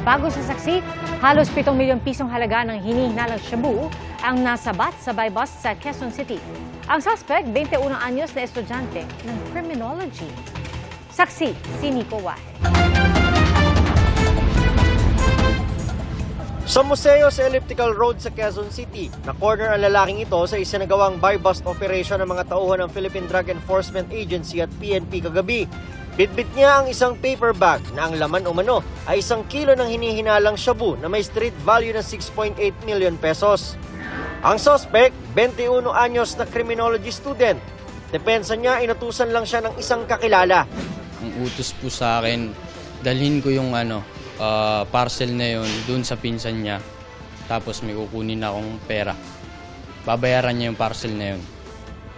Bago sa saksi, halos 7 milyong pisong halaga ng hinihinalang shabu ang nasabat sa buy bust sa Quezon City. Ang suspect, 21 anyos na estudyante ng criminology. Saksi, si Nico Wahe. Sa museo sa Elliptical Road sa Quezon City, na-corner ang lalaking ito sa isinagawang buy-bust operation ng mga tauhan ng Philippine Drug Enforcement Agency at PNP kagabi. Bitbit niya ang isang paper bag na ang laman umano ay 1 kilo ng hinihinalang shabu na may street value ng 6.8 million pesos. Ang suspect, 21 anyos na criminology student. Depensa niya, inutusan lang siya ng isang kakilala. Ang utos po sa akin, dalhin ko yung parcel na yun dun sa pinsan niya. Tapos may kukunin akong pera. Babayaran niya yung parcel na yun.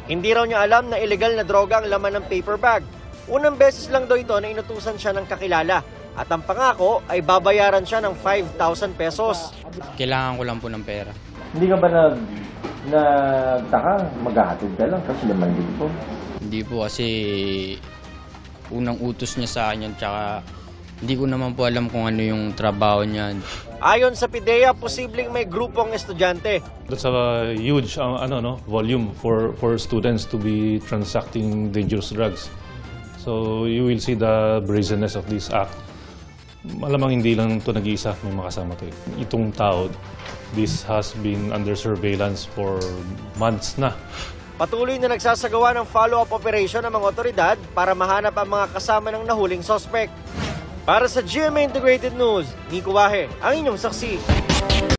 Hindi raw niya alam na illegal na droga ang laman ng paper bag. Unang beses lang daw ito na inutusan siya ng kakilala. At ang pangako ay babayaran siya ng 5,000 pesos. Kailangan ko lang po ng pera. Hindi ka ba nagtaka? Maghahatid ka lang kasi 5,000. Hindi po kasi unang utos niya sa akin yan, tsaka hindi ko naman po alam kung ano yung trabaho niya. Ayon sa PIDEA, posibleng may grupong estudyante. That's a huge volume for students to be transacting dangerous drugs. So you will see the brazenness of this act. Malamang hindi lang ito nag-iisa, may makasama ito. Itong tao, this has been under surveillance for months na. Patuloy na nagsasagawa ng follow-up operation ng mga otoridad para mahanap ang mga kasama ng nahuling suspect. Para sa GMA Integrated News, Nico Wahe, ang inyong saksi.